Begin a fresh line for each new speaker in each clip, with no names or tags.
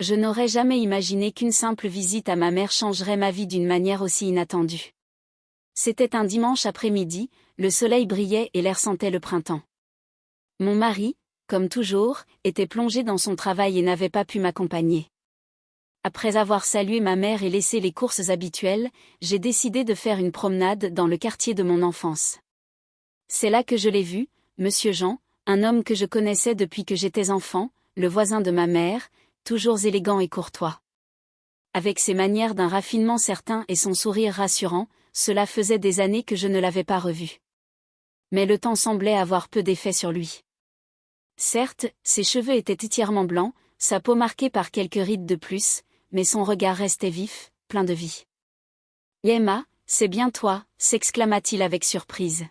Je n'aurais jamais imaginé qu'une simple visite à ma mère changerait ma vie d'une manière aussi inattendue. C'était un dimanche après-midi, le soleil brillait et l'air sentait le printemps. Mon mari, comme toujours, était plongé dans son travail et n'avait pas pu m'accompagner. Après avoir salué ma mère et laissé les courses habituelles, j'ai décidé de faire une promenade dans le quartier de mon enfance. C'est là que je l'ai vu, Monsieur Jean, un homme que je connaissais depuis que j'étais enfant, le voisin de ma mère, toujours élégant et courtois. Avec ses manières d'un raffinement certain et son sourire rassurant, cela faisait des années que je ne l'avais pas revu. Mais le temps semblait avoir peu d'effet sur lui. Certes, ses cheveux étaient entièrement blancs, sa peau marquée par quelques rides de plus, mais son regard restait vif, plein de vie. « Emma, c'est bien toi » s'exclama-t-il avec surprise.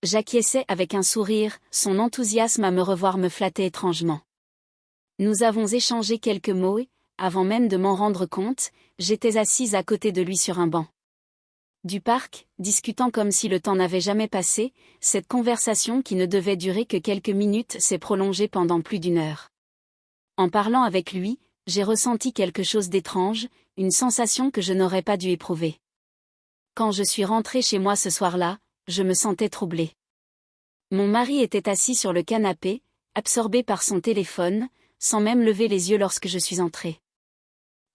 J'acquiesçai avec un sourire, son enthousiasme à me revoir me flattait étrangement. Nous avons échangé quelques mots et, avant même de m'en rendre compte, j'étais assise à côté de lui sur un banc du parc, discutant comme si le temps n'avait jamais passé. Cette conversation qui ne devait durer que quelques minutes s'est prolongée pendant plus d'une heure. En parlant avec lui, j'ai ressenti quelque chose d'étrange, une sensation que je n'aurais pas dû éprouver. Quand je suis rentrée chez moi ce soir-là, je me sentais troublée. Mon mari était assis sur le canapé, absorbé par son téléphone, sans même lever les yeux lorsque je suis entrée.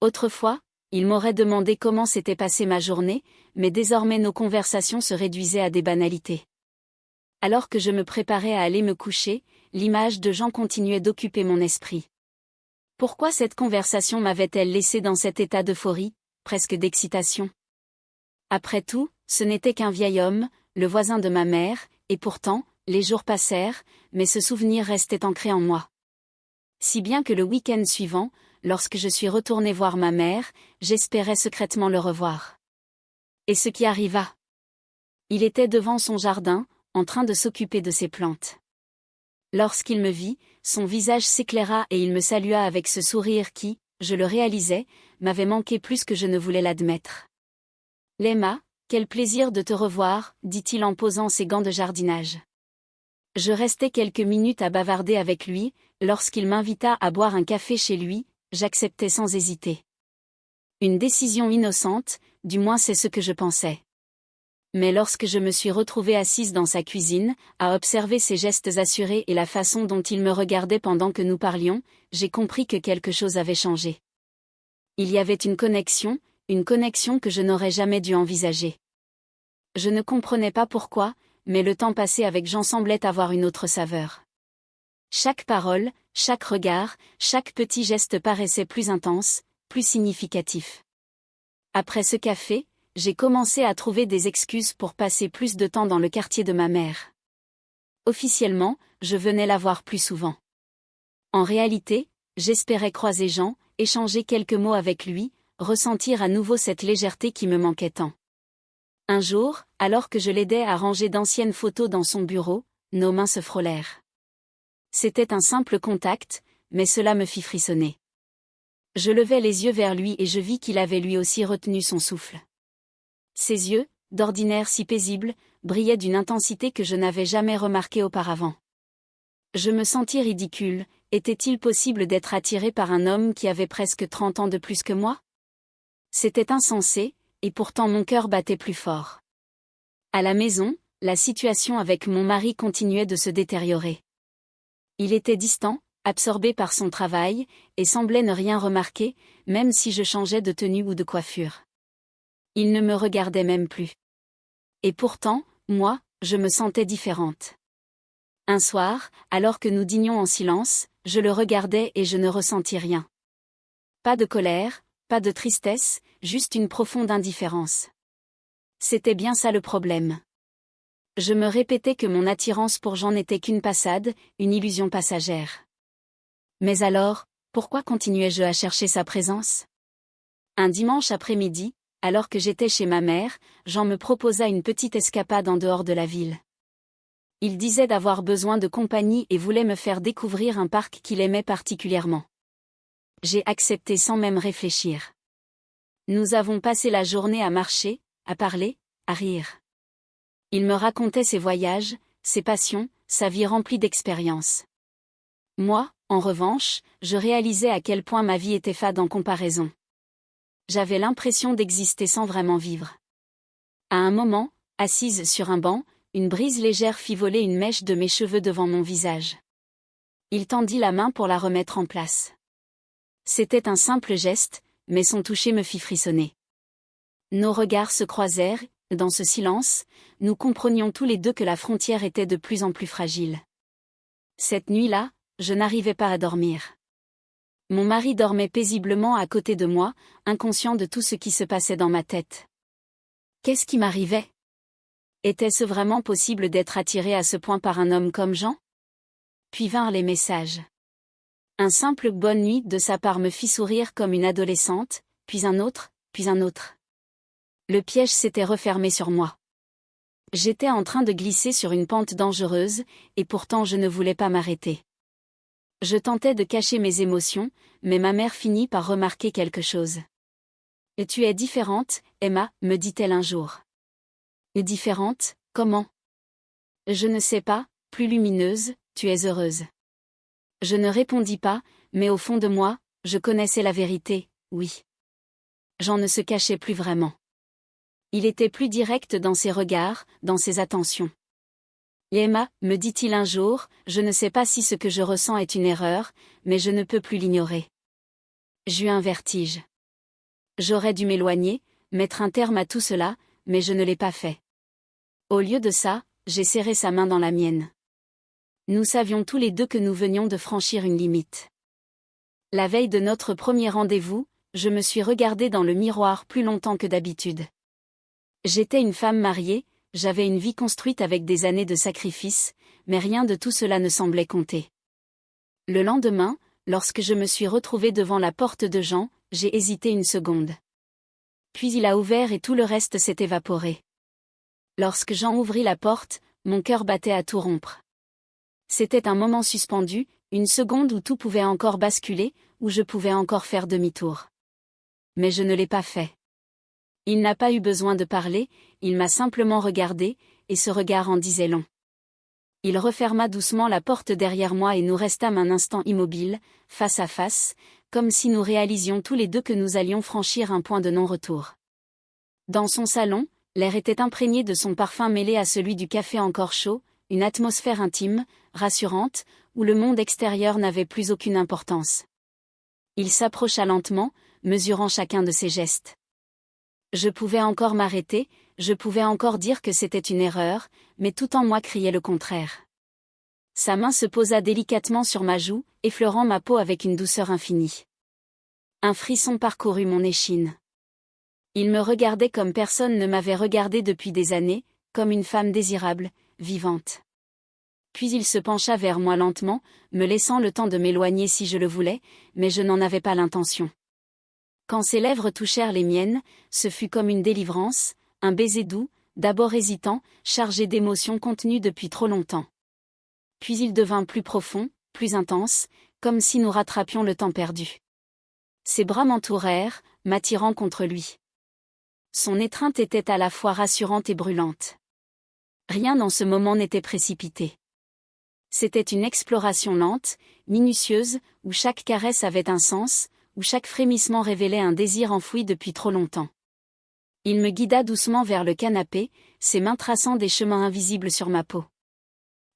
Autrefois, il m'aurait demandé comment s'était passée ma journée, mais désormais nos conversations se réduisaient à des banalités. Alors que je me préparais à aller me coucher, l'image de Jean continuait d'occuper mon esprit. Pourquoi cette conversation m'avait-elle laissé dans cet état d'euphorie, presque d'excitation? Après tout, ce n'était qu'un vieil homme, le voisin de ma mère, et pourtant, les jours passèrent, mais ce souvenir restait ancré en moi. Si bien que le week-end suivant, lorsque je suis retournée voir ma mère, j'espérais secrètement le revoir. Et ce qui arriva. Il était devant son jardin, en train de s'occuper de ses plantes. Lorsqu'il me vit, son visage s'éclaira et il me salua avec ce sourire qui, je le réalisais, m'avait manqué plus que je ne voulais l'admettre. « Emma, quel plaisir de te revoir » dit-il en posant ses gants de jardinage. Je restai quelques minutes à bavarder avec lui. Lorsqu'il m'invita à boire un café chez lui, j'acceptai sans hésiter. Une décision innocente, du moins c'est ce que je pensais. Mais lorsque je me suis retrouvée assise dans sa cuisine, à observer ses gestes assurés et la façon dont il me regardait pendant que nous parlions, j'ai compris que quelque chose avait changé. Il y avait une connexion que je n'aurais jamais dû envisager. Je ne comprenais pas pourquoi, mais le temps passé avec Jean semblait avoir une autre saveur. Chaque parole, chaque regard, chaque petit geste paraissait plus intense, plus significatif. Après ce café, j'ai commencé à trouver des excuses pour passer plus de temps dans le quartier de ma mère. Officiellement, je venais la voir plus souvent. En réalité, j'espérais croiser Jean, échanger quelques mots avec lui, ressentir à nouveau cette légèreté qui me manquait tant. Un jour, alors que je l'aidais à ranger d'anciennes photos dans son bureau, nos mains se frôlèrent. C'était un simple contact, mais cela me fit frissonner. Je levai les yeux vers lui et je vis qu'il avait lui aussi retenu son souffle. Ses yeux, d'ordinaire si paisibles, brillaient d'une intensité que je n'avais jamais remarquée auparavant. Je me sentis ridicule. Était-il possible d'être attiré par un homme qui avait presque 30 ans de plus que moi? C'était insensé, et pourtant mon cœur battait plus fort. À la maison, la situation avec mon mari continuait de se détériorer. Il était distant, absorbé par son travail, et semblait ne rien remarquer, même si je changeais de tenue ou de coiffure. Il ne me regardait même plus. Et pourtant, moi, je me sentais différente. Un soir, alors que nous dînions en silence, je le regardais et je ne ressentis rien. Pas de colère, pas de tristesse, juste une profonde indifférence. C'était bien ça le problème. Je me répétais que mon attirance pour Jean n'était qu'une passade, une illusion passagère. Mais alors, pourquoi continuais-je à chercher sa présence? Un dimanche après-midi, alors que j'étais chez ma mère, Jean me proposa une petite escapade en dehors de la ville. Il disait d'avoir besoin de compagnie et voulait me faire découvrir un parc qu'il aimait particulièrement. J'ai accepté sans même réfléchir. Nous avons passé la journée à marcher, à parler, à rire. Il me racontait ses voyages, ses passions, sa vie remplie d'expériences. Moi, En revanche, je réalisais à quel point ma vie était fade en comparaison. J'avais l'impression d'exister sans vraiment vivre. À un moment, assise sur un banc, une brise légère fit voler une mèche de mes cheveux devant mon visage. Il tendit la main pour la remettre en place. C'était un simple geste, mais son toucher me fit frissonner. Nos regards se croisèrent, et dans ce silence, nous comprenions tous les deux que la frontière était de plus en plus fragile. Cette nuit-là, je n'arrivais pas à dormir. Mon mari dormait paisiblement à côté de moi, inconscient de tout ce qui se passait dans ma tête. Qu'est-ce qui m'arrivait? Était-ce vraiment possible d'être attiré à ce point par un homme comme Jean? Puis vinrent les messages. Un simple bonne nuit de sa part me fit sourire comme une adolescente, puis un autre, puis un autre. Le piège s'était refermé sur moi. J'étais en train de glisser sur une pente dangereuse, et pourtant je ne voulais pas m'arrêter. Je tentais de cacher mes émotions, mais ma mère finit par remarquer quelque chose. « Et tu es différente, Emma, me dit-elle un jour. »« Et différente, comment ? » ?»« Je ne sais pas, plus lumineuse, tu es heureuse. » Je ne répondis pas, mais au fond de moi, je connaissais la vérité, oui. Jean ne se cachait plus vraiment. Il était plus direct dans ses regards, dans ses attentions. « Emma, me dit-il un jour, je ne sais pas si ce que je ressens est une erreur, mais je ne peux plus l'ignorer. » J'eus un vertige. J'aurais dû m'éloigner, mettre un terme à tout cela, mais je ne l'ai pas fait. Au lieu de ça, j'ai serré sa main dans la mienne. Nous savions tous les deux que nous venions de franchir une limite. La veille de notre premier rendez-vous, je me suis regardée dans le miroir plus longtemps que d'habitude. J'étais une femme mariée, j'avais une vie construite avec des années de sacrifice, mais rien de tout cela ne semblait compter. Le lendemain, lorsque je me suis retrouvée devant la porte de Jean, j'ai hésité une seconde. Puis il a ouvert et tout le reste s'est évaporé. Lorsque Jean ouvrit la porte, mon cœur battait à tout rompre. C'était un moment suspendu, une seconde où tout pouvait encore basculer, où je pouvais encore faire demi-tour. Mais je ne l'ai pas fait. Il n'a pas eu besoin de parler, il m'a simplement regardé, et ce regard en disait long. Il referma doucement la porte derrière moi et nous restâmes un instant immobiles, face à face, comme si nous réalisions tous les deux que nous allions franchir un point de non-retour. Dans son salon, l'air était imprégné de son parfum mêlé à celui du café encore chaud, une atmosphère intime, rassurante, où le monde extérieur n'avait plus aucune importance. Il s'approcha lentement, mesurant chacun de ses gestes. Je pouvais encore m'arrêter, je pouvais encore dire que c'était une erreur, mais tout en moi criait le contraire. Sa main se posa délicatement sur ma joue, effleurant ma peau avec une douceur infinie. Un frisson parcourut mon échine. Il me regardait comme personne ne m'avait regardé depuis des années, comme une femme désirable, vivante. Puis il se pencha vers moi lentement, me laissant le temps de m'éloigner si je le voulais, mais je n'en avais pas l'intention. Quand ses lèvres touchèrent les miennes, ce fut comme une délivrance, un baiser doux, d'abord hésitant, chargé d'émotions contenues depuis trop longtemps. Puis il devint plus profond, plus intense, comme si nous rattrapions le temps perdu. Ses bras m'entourèrent, m'attirant contre lui. Son étreinte était à la fois rassurante et brûlante. Rien dans ce moment n'était précipité. C'était une exploration lente, minutieuse, où chaque caresse avait un sens, où chaque frémissement révélait un désir enfoui depuis trop longtemps. Il me guida doucement vers le canapé, ses mains traçant des chemins invisibles sur ma peau.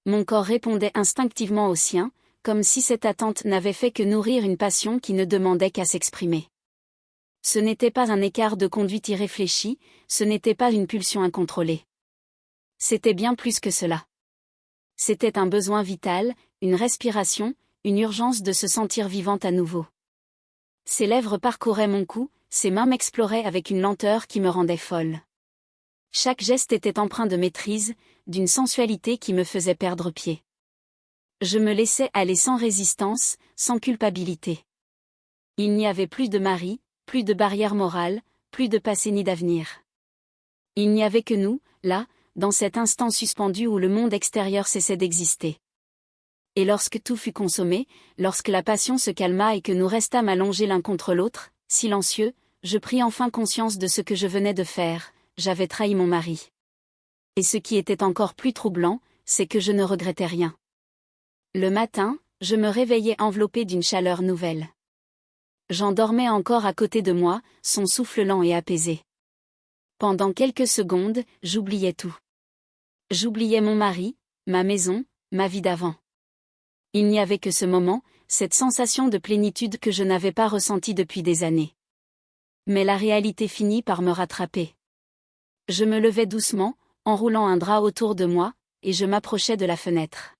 Mon corps répondait instinctivement au sien, comme si cette attente n'avait fait que nourrir une passion qui ne demandait qu'à s'exprimer. Ce n'était pas un écart de conduite irréfléchi, ce n'était pas une pulsion incontrôlée. C'était bien plus que cela. C'était un besoin vital, une respiration, une urgence de se sentir vivante à nouveau. Ses lèvres parcouraient mon cou, ses mains m'exploraient avec une lenteur qui me rendait folle. Chaque geste était empreint de maîtrise, d'une sensualité qui me faisait perdre pied. Je me laissais aller sans résistance, sans culpabilité. Il n'y avait plus de mari, plus de barrière morale, plus de passé ni d'avenir. Il n'y avait que nous, là, dans cet instant suspendu où le monde extérieur cessait d'exister. Et lorsque tout fut consommé, lorsque la passion se calma et que nous restâmes allongés l'un contre l'autre, silencieux, je pris enfin conscience de ce que je venais de faire, j'avais trahi mon mari. Et ce qui était encore plus troublant, c'est que je ne regrettais rien. Le matin, je me réveillais enveloppée d'une chaleur nouvelle. Jean dormait encore à côté de moi, son souffle lent et apaisé. Pendant quelques secondes, j'oubliais tout. J'oubliais mon mari, ma maison, ma vie d'avant. Il n'y avait que ce moment, cette sensation de plénitude que je n'avais pas ressentie depuis des années. Mais la réalité finit par me rattraper. Je me levais doucement, enroulant un drap autour de moi, et je m'approchais de la fenêtre.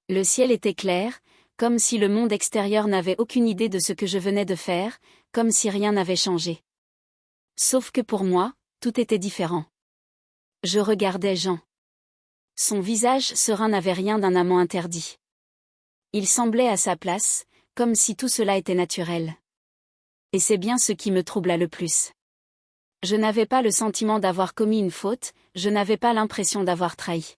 Le ciel était clair, comme si le monde extérieur n'avait aucune idée de ce que je venais de faire, comme si rien n'avait changé. Sauf que pour moi, tout était différent. Je regardais Jean. Son visage serein n'avait rien d'un amant interdit. Il semblait à sa place, comme si tout cela était naturel. Et c'est bien ce qui me troubla le plus. Je n'avais pas le sentiment d'avoir commis une faute, je n'avais pas l'impression d'avoir trahi.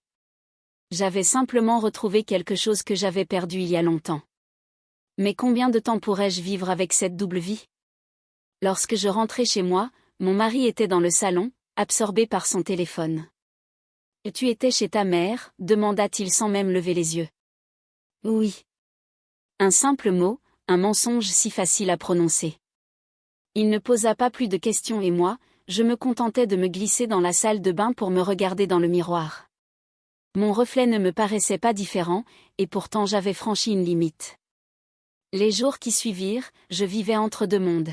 J'avais simplement retrouvé quelque chose que j'avais perdu il y a longtemps. Mais combien de temps pourrais-je vivre avec cette double vie? Lorsque je rentrais chez moi, mon mari était dans le salon, absorbé par son téléphone. « Et tu étais chez ta mère ?» demanda-t-il sans même lever les yeux. « Oui. » Un simple mot, un mensonge si facile à prononcer. Il ne posa pas plus de questions et moi, je me contentais de me glisser dans la salle de bain pour me regarder dans le miroir. Mon reflet ne me paraissait pas différent, et pourtant j'avais franchi une limite. Les jours qui suivirent, je vivais entre deux mondes.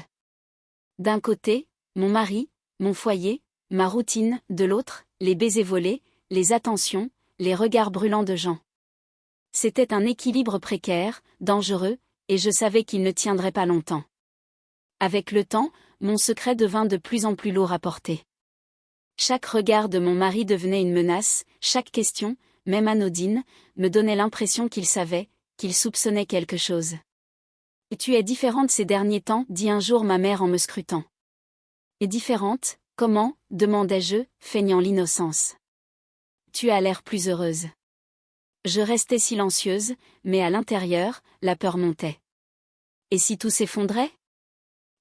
D'un côté, mon mari, mon foyer, ma routine, de l'autre, les baisers volés, les attentions, les regards brûlants de Jean. C'était un équilibre précaire, dangereux, et je savais qu'il ne tiendrait pas longtemps. Avec le temps, mon secret devint de plus en plus lourd à porter. Chaque regard de mon mari devenait une menace, chaque question, même anodine, me donnait l'impression qu'il savait, qu'il soupçonnait quelque chose. « Tu es différente ces derniers temps » dit un jour ma mère en me scrutant. « Et différente, comment ?» demandai-je, feignant l'innocence. « Tu as l'air plus heureuse. » Je restais silencieuse, mais à l'intérieur, la peur montait. Et si tout s'effondrait?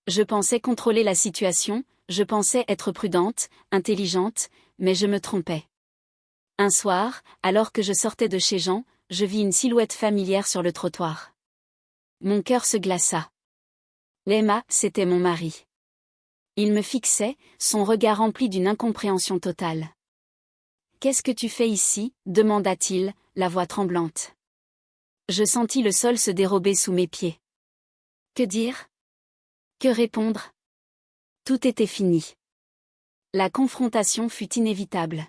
Je pensais contrôler la situation, je pensais être prudente, intelligente, mais je me trompais. Un soir, alors que je sortais de chez Jean, je vis une silhouette familière sur le trottoir. Mon cœur se glaça. Emma, c'était mon mari. Il me fixait, son regard rempli d'une incompréhension totale. « Qu'est-ce que tu fais ici ?» demanda-t-il, la voix tremblante. Je sentis le sol se dérober sous mes pieds. Que dire? Que répondre? Tout était fini. La confrontation fut inévitable.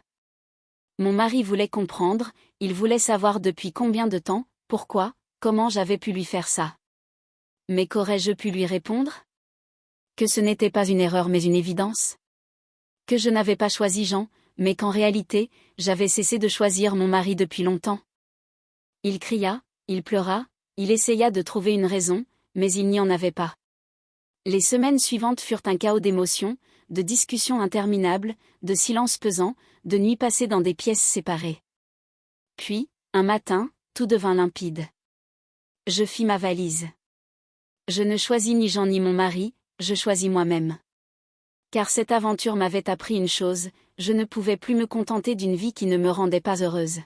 Mon mari voulait comprendre, il voulait savoir depuis combien de temps, pourquoi, comment j'avais pu lui faire ça. Mais qu'aurais-je pu lui répondre? Que ce n'était pas une erreur mais une évidence? Que je n'avais pas choisi Jean, mais qu'en réalité, j'avais cessé de choisir mon mari depuis longtemps. Il cria, il pleura, il essaya de trouver une raison, mais il n'y en avait pas. Les semaines suivantes furent un chaos d'émotions, de discussions interminables, de silences pesants, de nuits passées dans des pièces séparées. Puis, un matin, tout devint limpide. Je fis ma valise. Je ne choisis ni Jean ni mon mari, je choisis moi-même. Car cette aventure m'avait appris une chose, je ne pouvais plus me contenter d'une vie qui ne me rendait pas heureuse.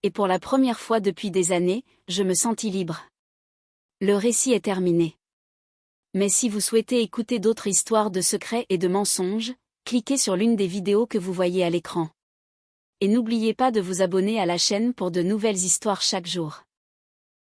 Et pour la première fois depuis des années, je me sentis libre. Le récit est terminé. Mais si vous souhaitez écouter d'autres histoires de secrets et de mensonges, cliquez sur l'une des vidéos que vous voyez à l'écran. Et n'oubliez pas de vous abonner à la chaîne pour de nouvelles histoires chaque jour.